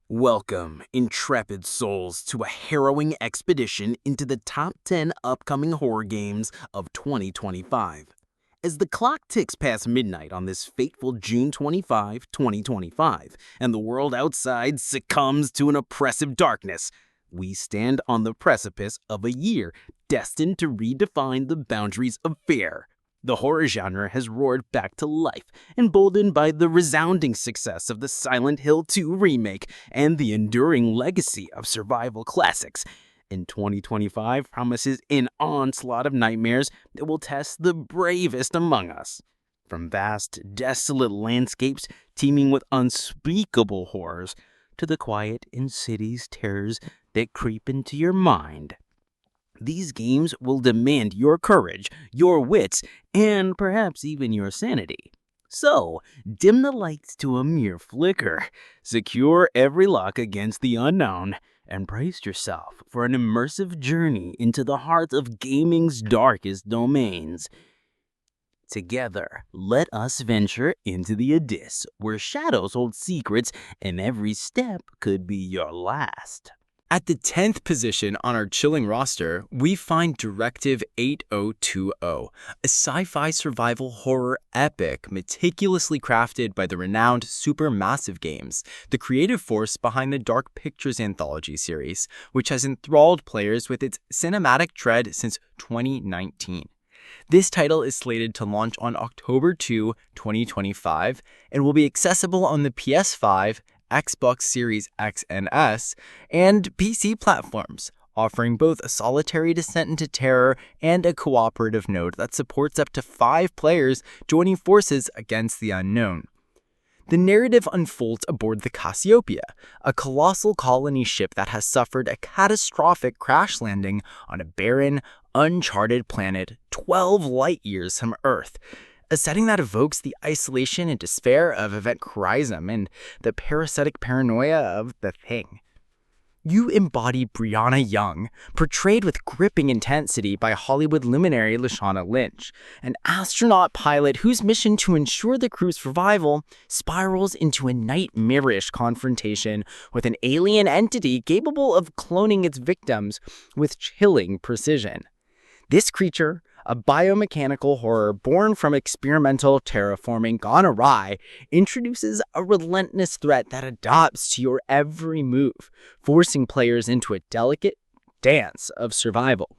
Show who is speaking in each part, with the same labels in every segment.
Speaker 1: Welcome, intrepid souls, to a harrowing expedition into the top 10 upcoming horror games of 2025. As the clock ticks past midnight on this fateful June 25, 2025, and the world outside succumbs to an oppressive darkness, we stand on the precipice of a year destined to redefine the boundaries of fear. The horror genre has roared back to life, emboldened by the resounding success of the Silent Hill 2 remake and the enduring legacy of survival classics. And 2025 promises an onslaught of nightmares that will test the bravest among us. From vast, desolate landscapes teeming with unspeakable horrors, to the quiet, insidious terrors that creep into your mind. These games will demand your courage, your wits, and perhaps even your sanity. So, dim the lights to a mere flicker, secure every lock against the unknown, and brace yourself for an immersive journey into the heart of gaming's darkest domains. Together, let us venture into the abyss, where shadows hold secrets and every step could be your last.
Speaker 2: At the 10th position on our chilling roster, we find Directive 8020, a sci-fi survival horror epic meticulously crafted by the renowned Supermassive Games, the creative force behind the Dark Pictures anthology series, which has enthralled players with its cinematic dread since 2019. This title is slated to launch on October 2, 2025, and will be accessible on the PS5, Xbox Series X and S, and PC platforms, offering both a solitary descent into terror and a cooperative mode that supports up to 5 players joining forces against the unknown. The narrative unfolds aboard the Cassiopeia, a colossal colony ship that has suffered a catastrophic crash landing on a barren, uncharted planet 12 light-years from Earth, a setting that evokes the isolation and despair of Event Horizon and the parasitic paranoia of The Thing. You embody Brianna Young, portrayed with gripping intensity by Hollywood luminary Lashana Lynch, an astronaut pilot whose mission to ensure the crew's survival spirals into a nightmarish confrontation with an alien entity capable of cloning its victims with chilling precision. This creature, a biomechanical horror born from experimental terraforming gone awry, introduces a relentless threat that adapts to your every move, forcing players into a delicate dance of survival.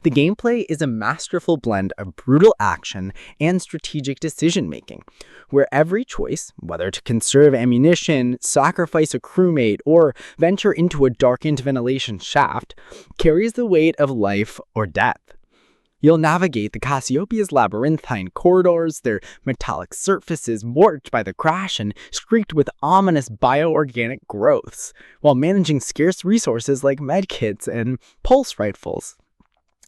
Speaker 2: The gameplay is a masterful blend of brutal action and strategic decision-making, where every choice, whether to conserve ammunition, sacrifice a crewmate, or venture into a darkened ventilation shaft, carries the weight of life or death. You'll navigate the Cassiopeia's labyrinthine corridors, their metallic surfaces warped by the crash and streaked with ominous bioorganic growths, while managing scarce resources like medkits and pulse rifles.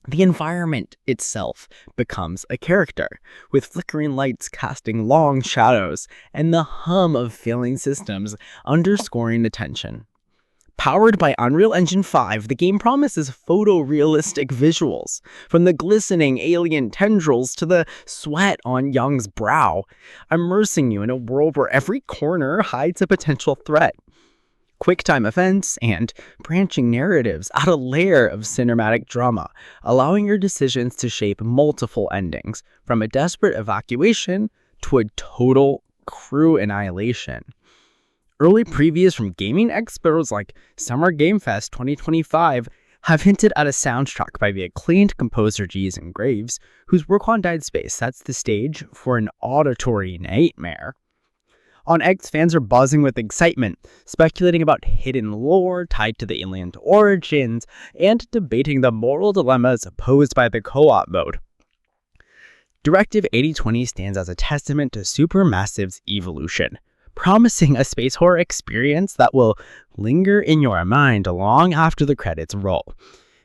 Speaker 2: The environment itself becomes a character, with flickering lights casting long shadows and the hum of failing systems underscoring the tension. Powered by Unreal Engine 5, the game promises photorealistic visuals, from the glistening alien tendrils to the sweat on Young's brow, immersing you in a world where every corner hides a potential threat. Quick-time events and branching narratives add a layer of cinematic drama, allowing your decisions to shape multiple endings, from a desperate evacuation to a total crew annihilation. Early previews from gaming experts like Summer Game Fest 2025 have hinted at a soundtrack by the acclaimed composer Jason Graves, whose work on Dead Space sets the stage for an auditory nightmare. On X, fans are buzzing with excitement, speculating about hidden lore tied to the alien's origins, and debating the moral dilemmas posed by the co-op mode. Directive 8020 stands as a testament to Supermassive's evolution, promising a space horror experience that will linger in your mind long after the credits roll,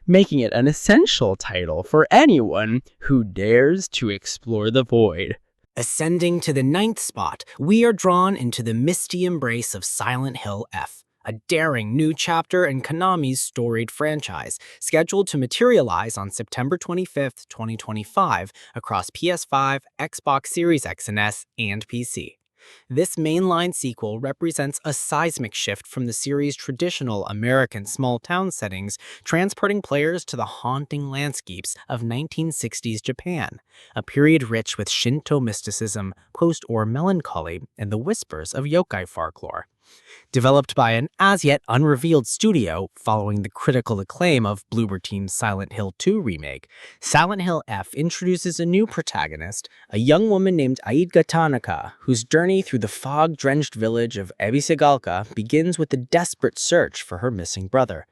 Speaker 2: making it an essential title for anyone who dares to explore the void.
Speaker 3: Ascending to the 9th spot, we are drawn into the misty embrace of Silent Hill F, a daring new chapter in Konami's storied franchise, scheduled to materialize on September 25, 2025, across PS5, Xbox Series X and S, and PC. This mainline sequel represents a seismic shift from the series' traditional American small-town settings, transporting players to the haunting landscapes of 1960s Japan, a period rich with Shinto mysticism, post-war melancholy, and the whispers of yokai folklore. Developed by an as-yet unrevealed studio following the critical acclaim of Bloober Team's Silent Hill 2 remake, Silent Hill F introduces a new protagonist, a young woman named Aida Tanaka, whose journey through the fog-drenched village of Ebisegalka begins with a desperate search for her missing brother.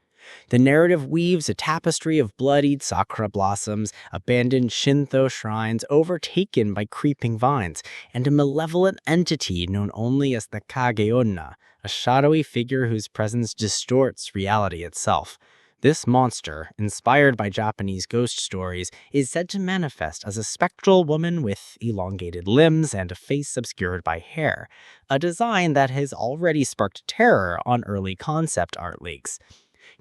Speaker 3: The narrative weaves a tapestry of bloodied sakura blossoms, abandoned Shinto shrines overtaken by creeping vines, and a malevolent entity known only as the Kage-onna, a shadowy figure whose presence distorts reality itself. This monster, inspired by Japanese ghost stories, is said to manifest as a spectral woman with elongated limbs and a face obscured by hair, a design that has already sparked terror on early concept art leaks.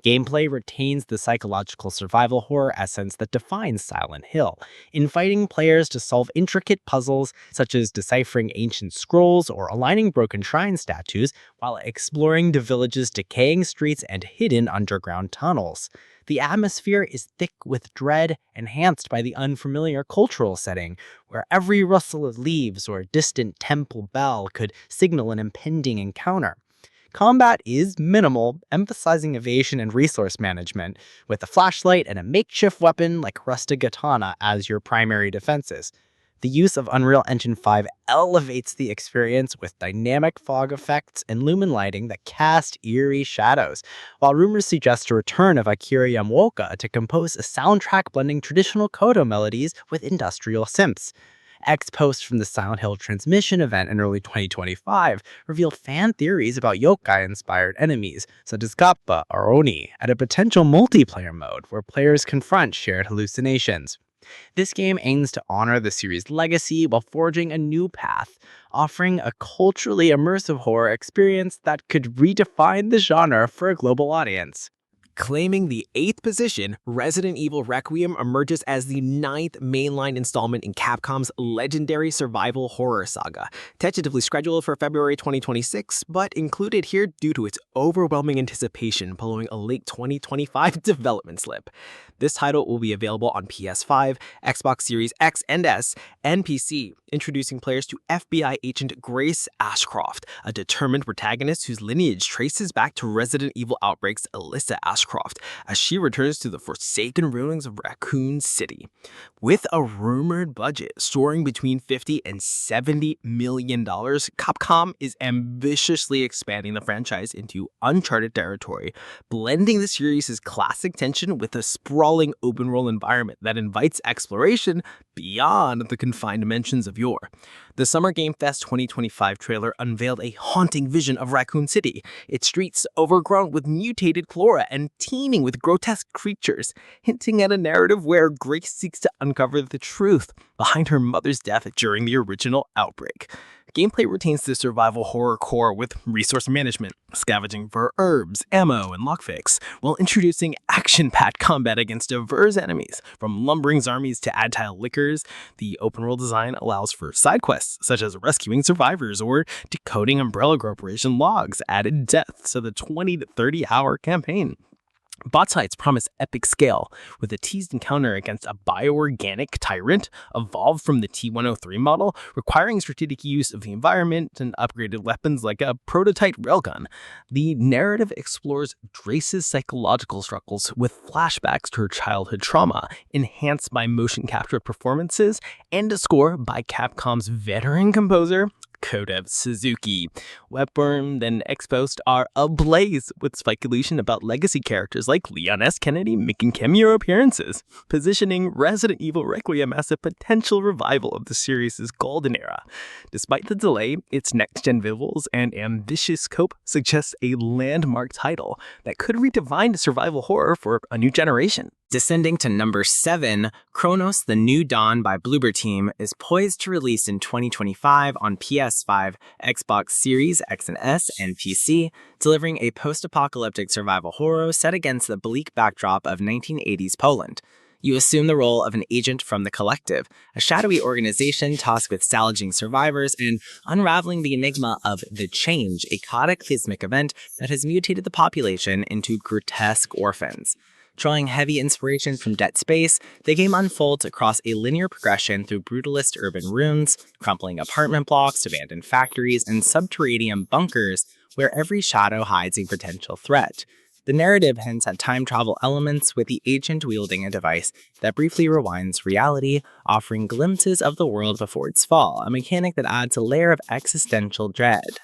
Speaker 3: Gameplay retains the psychological survival horror essence that defines Silent Hill, inviting players to solve intricate puzzles such as deciphering ancient scrolls or aligning broken shrine statues while exploring the village's decaying streets and hidden underground tunnels. The atmosphere is thick with dread, enhanced by the unfamiliar cultural setting, where every rustle of leaves or distant temple bell could signal an impending encounter. Combat is minimal, emphasizing evasion and resource management, with a flashlight and a makeshift weapon like rusted katana as your primary defenses. The use of Unreal Engine 5 elevates the experience with dynamic fog effects and lumen lighting that cast eerie shadows, while rumors suggest a return of Akira Yamaoka to compose a soundtrack blending traditional Koto melodies with industrial synths. Ex-posts from the Silent Hill transmission event in early 2025 revealed fan theories about yokai-inspired enemies, such as Kappa or Oni, and a potential multiplayer mode where players confront shared hallucinations. This game aims to honor the series' legacy while forging a new path, offering a culturally immersive horror experience that could redefine the genre for a global audience.
Speaker 4: Claiming the 8th position, Resident Evil Requiem emerges as the 9th mainline installment in Capcom's legendary survival horror saga, tentatively scheduled for February 2026, but included here due to its overwhelming anticipation following a late 2025 development slip. This title will be available on PS5, Xbox Series X and S, and PC, introducing players to FBI agent Grace Ashcroft, a determined protagonist whose lineage traces back to Resident Evil Outbreak's Alyssa Ashcroft, as she returns to the forsaken ruins of Raccoon City. With a rumored budget soaring between $50 and $70 million, Capcom is ambitiously expanding the franchise into uncharted territory, blending the series' classic tension with a sprawling open-world environment that invites exploration beyond the confined dimensions of yore. The Summer Game Fest 2025 trailer unveiled a haunting vision of Raccoon City, its streets overgrown with mutated flora and teeming with grotesque creatures, hinting at a narrative where Grace seeks to uncover the truth behind her mother's death during the original outbreak. Gameplay retains the survival horror core with resource management, scavenging for herbs, ammo, and lockpicks, while introducing action-packed combat against diverse enemies. From lumbering armies to agile lickers, the open-world design allows for side quests such as rescuing survivors or decoding Umbrella Corporation logs, added depth to the 20 to 30-hour campaign. Bot sites promise epic scale, with a teased encounter against a bioorganic tyrant evolved from the T-103 model, requiring strategic use of the environment and upgraded weapons like a prototype railgun. The narrative explores Drace's psychological struggles with flashbacks to her childhood trauma, enhanced by motion capture performances, and a score by Capcom's veteran composer, Kota Suzuki. Webworm and Expost are ablaze with speculation about legacy characters like Leon S. Kennedy making cameo appearances, positioning Resident Evil Requiem as a potential revival of the series' golden era. Despite the delay, its next-gen visuals and ambitious scope suggests a landmark title that could redefine survival horror for a new generation.
Speaker 3: Descending to number 7, Chronos: The New Dawn by Bloober Team is poised to release in 2025 on PS5, Xbox Series X and S, and PC, delivering a post-apocalyptic survival horror set against the bleak backdrop of 1980s Poland. You assume the role of an agent from the Collective, a shadowy organization tasked with salvaging survivors and unraveling the enigma of the Change, a cataclysmic event that has mutated the population into grotesque orphans. Drawing heavy inspiration from Dead Space, the game unfolds across a linear progression through brutalist urban ruins, crumbling apartment blocks, abandoned factories, and subterranean bunkers where every shadow hides a potential threat. The narrative hints at time travel elements, with the agent wielding a device that briefly rewinds reality, offering glimpses of the world before its fall, a mechanic that adds a layer of existential dread.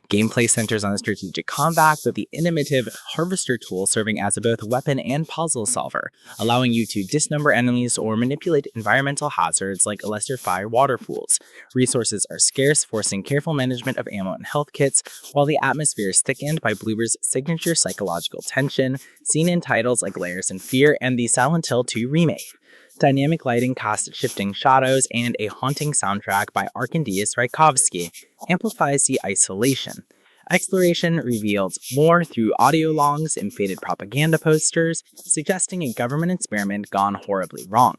Speaker 3: Gameplay centers on strategic combat, with the innovative Harvester tool serving as both weapon and puzzle solver, allowing you to dismember enemies or manipulate environmental hazards like electrify water pools. Resources are scarce, forcing careful management of ammo and health kits, while the atmosphere is thickened by Bloober's signature psychological tension, seen in titles like Layers in Fear and the Silent Hill 2 remake. Dynamic lighting casts shifting shadows, and a haunting soundtrack by Arkadiusz Rajkowski amplifies the isolation. Exploration reveals more through audio longs and faded propaganda posters, suggesting a government experiment gone horribly wrong.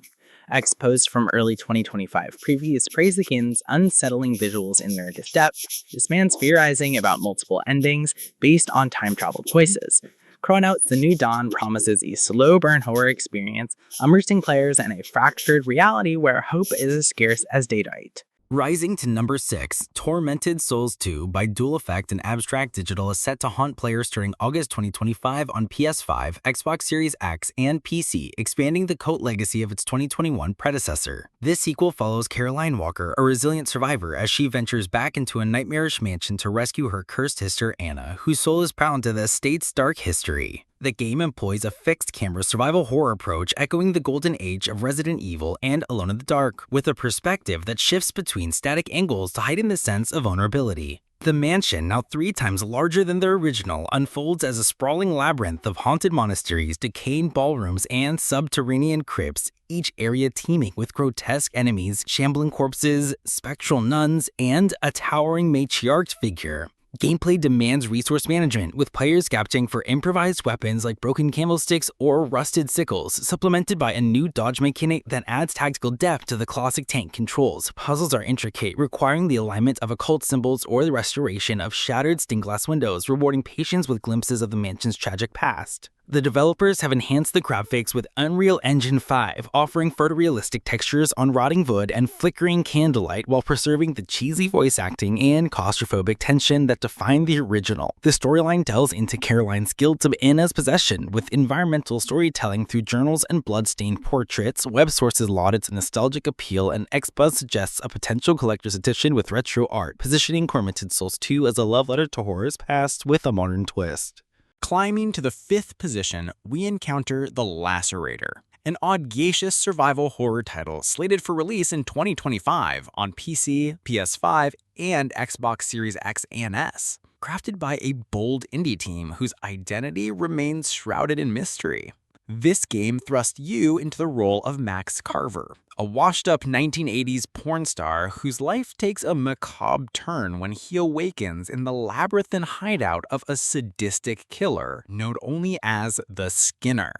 Speaker 3: Exposed from early 2025 previews praise the game's unsettling visuals and narrative depth, this man's theorizing about multiple endings based on time travel choices. Chronouts: The New Dawn promises a slow burn horror experience, immersing players in a fractured reality where hope is as scarce as daylight.
Speaker 1: Rising to number 6, Tormented Souls 2 by Dual Effect and Abstract Digital is set to haunt players starting August 2025 on PS5, Xbox Series X, and PC, expanding the cult legacy of its 2021 predecessor. This sequel follows Caroline Walker, a resilient survivor, as she ventures back into a nightmarish mansion to rescue her cursed sister Anna, whose soul is bound to the estate's dark history. The game employs a fixed-camera survival horror approach echoing the golden age of Resident Evil and Alone in the Dark, with a perspective that shifts between static angles to heighten the sense of vulnerability. The mansion, now 3 times larger than the original, unfolds as a sprawling labyrinth of haunted monasteries, decaying ballrooms, and subterranean crypts, each area teeming with grotesque enemies, shambling corpses, spectral nuns, and a towering matriarch figure. Gameplay demands resource management, with players scavenging for improvised weapons like broken candlesticks or rusted sickles, supplemented by a new dodge mechanic that adds tactical depth to the classic tank controls. Puzzles are intricate, requiring the alignment of occult symbols or the restoration of shattered stained glass windows, rewarding patience with glimpses of the mansion's tragic past. The developers have enhanced the graphics with Unreal Engine 5, offering photorealistic textures on rotting wood and flickering candlelight while preserving the cheesy voice acting and claustrophobic tension that define the original. The storyline delves into Caroline's guilt of Anna's possession, with environmental storytelling through journals and bloodstained portraits. Web sources laud its nostalgic appeal, and Xbuzz suggests a potential collector's edition with retro art, positioning Tormented Souls 2 as a love letter to horror's past with a modern twist.
Speaker 2: Climbing to the 5th position, we encounter The Lacerator, an audacious survival horror title slated for release in 2025 on PC, PS5, and Xbox Series X and S. Crafted by a bold indie team whose identity remains shrouded in mystery. This game thrusts you into the role of Max Carver, a washed-up 1980s porn star whose life takes a macabre turn when he awakens in the labyrinthine hideout of a sadistic killer known only as the Skinner.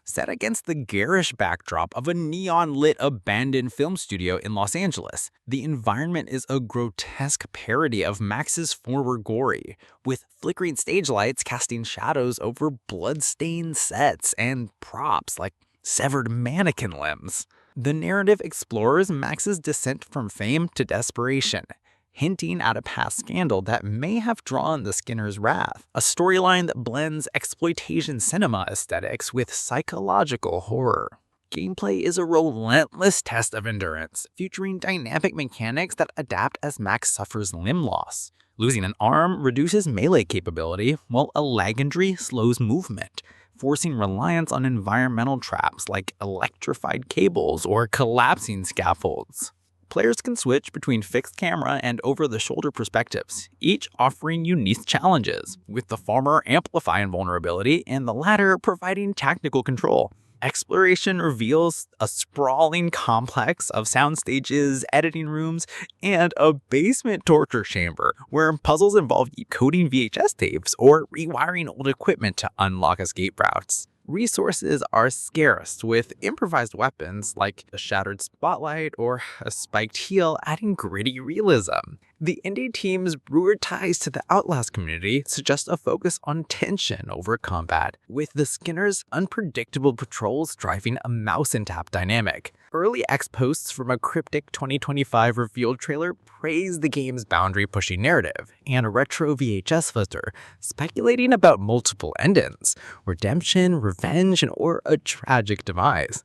Speaker 2: Set against the garish backdrop of a neon-lit abandoned film studio in Los Angeles, the environment is a grotesque parody of Max's former gory, with flickering stage lights casting shadows over blood-stained sets and props like severed mannequin limbs. The narrative explores Max's descent from fame to desperation, hinting at a past scandal that may have drawn the Skinner's wrath, a storyline that blends exploitation cinema aesthetics with psychological horror. Gameplay is a relentless test of endurance, featuring dynamic mechanics that adapt as Max suffers limb loss. Losing an arm reduces melee capability, while a lag injury slows movement, forcing reliance on environmental traps like electrified cables or collapsing scaffolds. Players can switch between fixed camera and over-the-shoulder perspectives, each offering unique challenges, with the former amplifying vulnerability and the latter providing tactical control. Exploration reveals a sprawling complex of sound stages, editing rooms, and a basement torture chamber, where puzzles involve decoding VHS tapes or rewiring old equipment to unlock escape routes.
Speaker 5: Resources are scarce, with improvised weapons like a shattered spotlight or a spiked heel adding gritty realism. The indie team's brewer ties to the Outlast community suggest a focus on tension over combat, with the Skinners' unpredictable patrols driving a mouse-and-tap dynamic. Early X posts from a cryptic 2025 reveal trailer praise the game's boundary-pushing narrative, and a retro VHS footer speculating about multiple endings, redemption, revenge, or a tragic demise.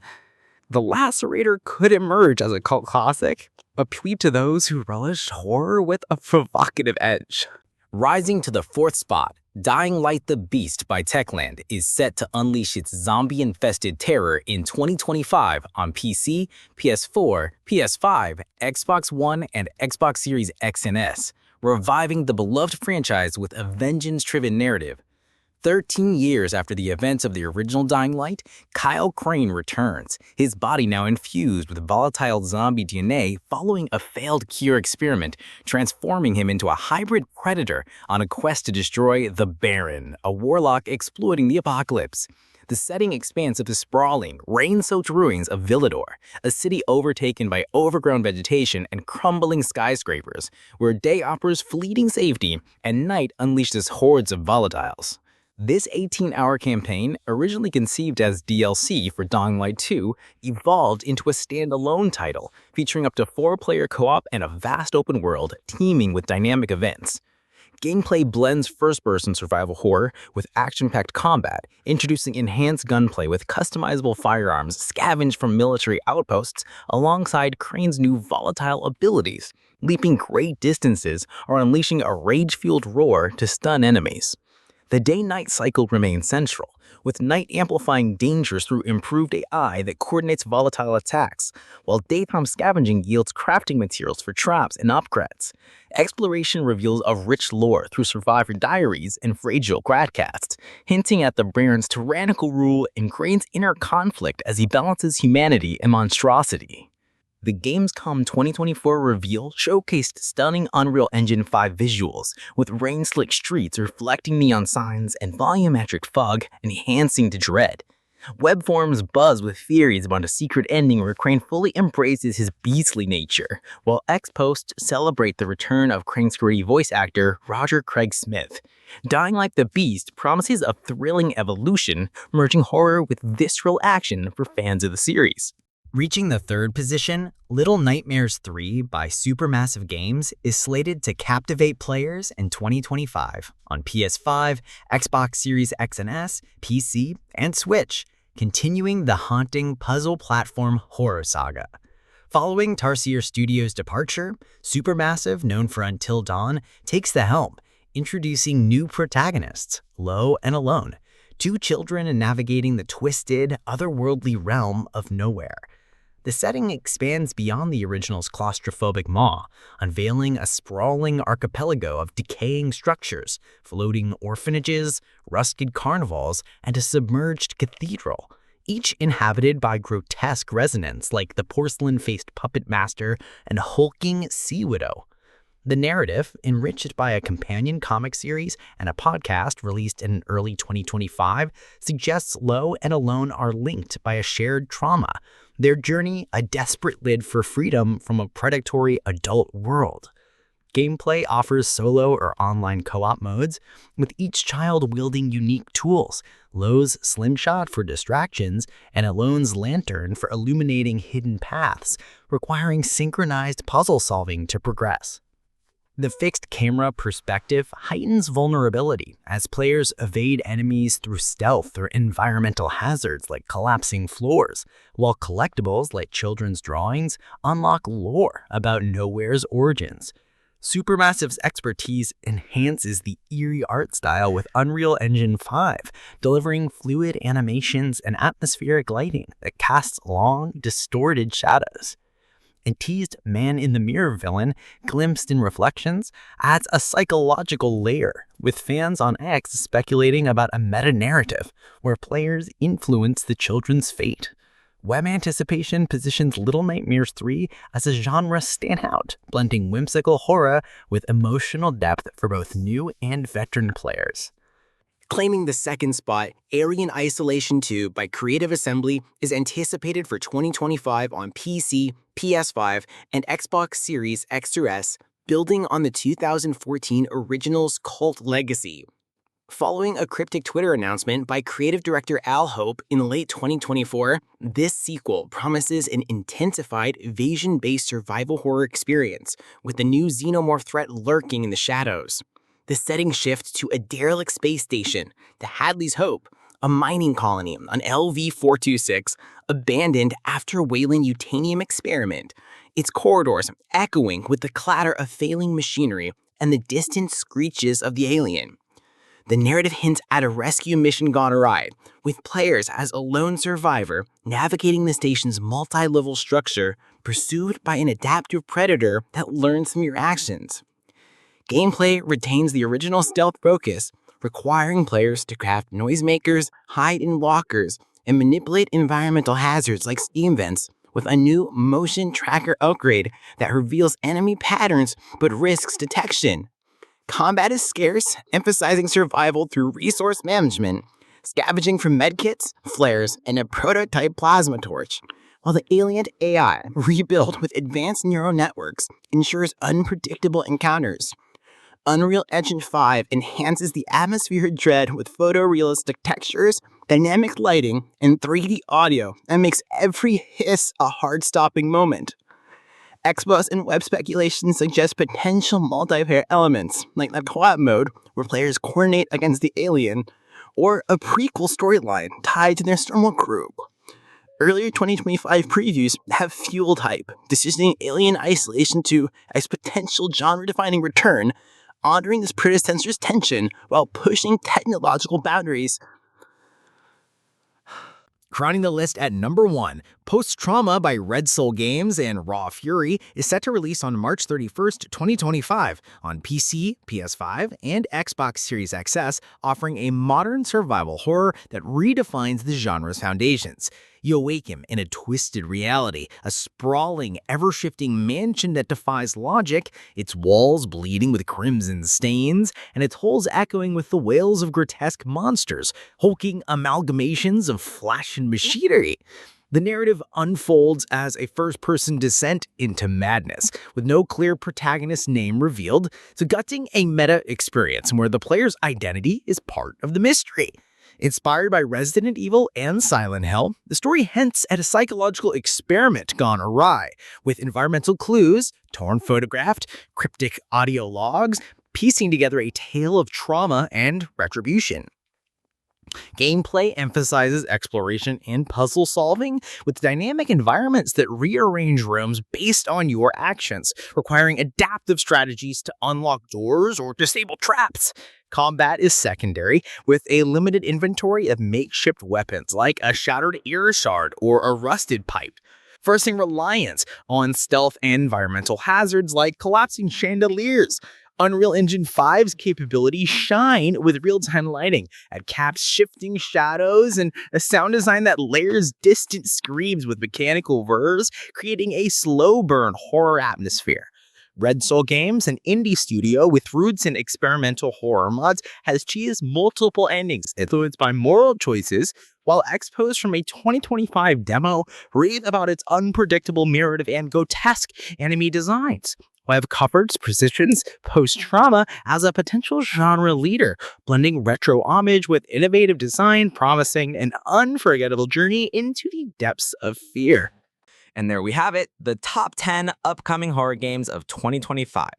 Speaker 5: The Lacerator could emerge as a cult classic, appealing to those who relish horror with a provocative edge.
Speaker 3: Rising to the fourth spot, Dying Light the Beast by Techland is set to unleash its zombie-infested terror in 2025 on PC, PS4, PS5, Xbox One, and Xbox Series X and S, reviving the beloved franchise with a vengeance-driven narrative. 13 years after the events of the original Dying Light, Kyle Crane returns, his body now infused with volatile zombie DNA following a failed cure experiment, transforming him into a hybrid predator on a quest to destroy the Baron, a warlock exploiting the apocalypse. The setting expands of the sprawling, rain-soaked ruins of Villador, a city overtaken by overgrown vegetation and crumbling skyscrapers, where day offers fleeting safety and night unleashes hordes of volatiles. This 18-hour campaign, originally conceived as DLC for Dying Light 2, evolved into a standalone title, featuring up to 4-player co-op and a vast open world teeming with dynamic events. Gameplay blends first-person survival horror with action-packed combat, introducing enhanced gunplay with customizable firearms scavenged from military outposts alongside Crane's new volatile abilities, leaping great distances or unleashing a rage-fueled roar to stun enemies. The day-night cycle remains central, with night amplifying dangers through improved AI that coordinates volatile attacks, while daytime scavenging yields crafting materials for traps and upgrades. Exploration reveals a rich lore through survivor diaries and fragile gradcasts, hinting at the Baron's tyrannical rule and Crane's inner conflict as he balances humanity and monstrosity. The Gamescom 2024 reveal showcased stunning Unreal Engine 5 visuals, with rain-slick streets reflecting neon signs and volumetric fog enhancing the dread. Web forums buzz with theories about a secret ending where Crane fully embraces his beastly nature, while X-Posts celebrate the return of Crane's gritty voice actor Roger Craig Smith. Dying Like the Beast promises a thrilling evolution, merging horror with visceral action for fans of the series. Reaching the third position, Little Nightmares 3 by Supermassive Games is slated to captivate players in 2025 on PS5, Xbox Series X and S, PC, and Switch, continuing the haunting puzzle platform horror saga. Following Tarsier Studios' departure, Supermassive, known for Until Dawn, takes the helm, introducing new protagonists, Lo and Alone, 2 children navigating the twisted, otherworldly realm of nowhere. The setting expands beyond the original's claustrophobic maw, unveiling a sprawling archipelago of decaying structures, floating orphanages, rusted carnivals, and a submerged cathedral, each inhabited by grotesque residents like the porcelain-faced puppet master and hulking sea widow. The narrative, enriched by a companion comic series and a podcast released in early 2025, suggests Lo and Alone are linked by a shared trauma, their journey a desperate bid for freedom from a predatory adult world. Gameplay offers solo or online co-op modes, with each child wielding unique tools, Lo's slingshot for distractions and Alone's lantern for illuminating hidden paths, requiring synchronized puzzle solving to progress. The fixed camera perspective heightens vulnerability as players evade enemies through stealth or environmental hazards like collapsing floors, while collectibles like children's drawings unlock lore about Nowhere's origins. Supermassive's expertise enhances the eerie art style with Unreal Engine 5, delivering fluid animations and atmospheric lighting that casts long, distorted shadows. A teased man-in-the-mirror villain, glimpsed in Reflections, adds a psychological layer, with fans on X speculating about a meta-narrative where players influence the children's fate. Web Anticipation positions Little Nightmares 3 as a genre standout, blending whimsical horror with emotional depth for both new and veteran players. Claiming the second spot, Alien Isolation 2 by Creative Assembly is anticipated for 2025 on PC, PS5, and Xbox Series X/S, building on the 2014 original's cult legacy. Following a cryptic Twitter announcement by creative director Al Hope in late 2024, this sequel promises an intensified Invasion-based survival horror experience, with the new xenomorph threat lurking in the shadows. The setting shifts to a derelict space station, the Hadley's Hope, a mining colony on LV-426, abandoned after a Weyland Utanium experiment, its corridors echoing with the clatter of failing machinery and the distant screeches of the alien. The narrative hints at a rescue mission gone awry, with players as a lone survivor navigating the station's multi-level structure, pursued by an adaptive predator that learns from your actions. Gameplay retains the original stealth focus, requiring players to craft noisemakers, hide in lockers, and manipulate environmental hazards like steam vents, with a new motion tracker upgrade that reveals enemy patterns but risks detection. Combat is scarce, emphasizing survival through resource management, scavenging for medkits, flares, and a prototype plasma torch, while the alien AI, rebuilt with advanced neural networks, ensures unpredictable encounters. Unreal Engine 5 enhances the atmospheric dread with photorealistic textures, dynamic lighting, and 3D audio that makes every hiss a heart-stopping moment. Xbox and web speculation suggest potential multiplayer elements, like the co-op mode, where players coordinate against the alien, or a prequel storyline tied to their thermal crew. Earlier 2025 previews have fueled hype, positioning Alien Isolation 2 as potential genre-defining return, honoring this predecessor's tension while pushing technological boundaries.
Speaker 1: Crowning the list at number 1, Post-Trauma by Red Soul Games and Raw Fury is set to release on March 31st, 2025 on PC, PS5, and Xbox Series XS, offering a modern survival horror that redefines the genre's foundations. You awaken in a twisted reality, a sprawling, ever-shifting mansion that defies logic, its walls bleeding with crimson stains, and its halls echoing with the wails of grotesque monsters, hulking amalgamations of flesh and machinery. The narrative unfolds as a first-person descent into madness, with no clear protagonist name revealed, suggesting a meta experience where the player's identity is part of the mystery. Inspired by Resident Evil and Silent Hill, the story hints at a psychological experiment gone awry, with environmental clues, torn photographed, cryptic audio logs, piecing together a tale of trauma and retribution. Gameplay emphasizes exploration and puzzle solving, with dynamic environments that rearrange rooms based on your actions, requiring adaptive strategies to unlock doors or disable traps. Combat is secondary, with a limited inventory of makeshift weapons like a shattered ear shard or a rusted pipe, forcing reliance on stealth and environmental hazards like collapsing chandeliers. Unreal Engine 5's capabilities shine with real-time lighting, at caps shifting shadows, and a sound design that layers distant screams with mechanical whirs, creating a slow-burn horror atmosphere. Red Soul Games, an indie studio with roots in experimental horror mods, has cheesed multiple endings influenced by moral choices, while expos from a 2025 demo rave about its unpredictable narrative and grotesque enemy designs. Web Covert's positions Post-Trauma as a potential genre leader, blending retro homage with innovative design, promising an unforgettable journey into the depths of fear.
Speaker 4: And there we have it, the top 10 upcoming horror games of 2025.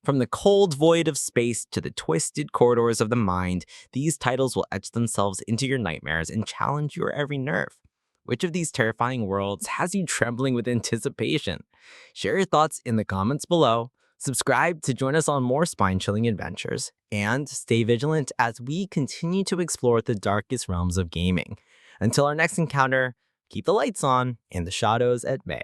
Speaker 4: From the cold void of space to the twisted corridors of the mind, these titles will etch themselves into your nightmares and challenge your every nerve. Which of these terrifying worlds has you trembling with anticipation? Share your thoughts in the comments below, subscribe to join us on more spine-chilling adventures, and stay vigilant as we continue to explore the darkest realms of gaming. Until our next encounter, keep the lights on and the shadows at bay.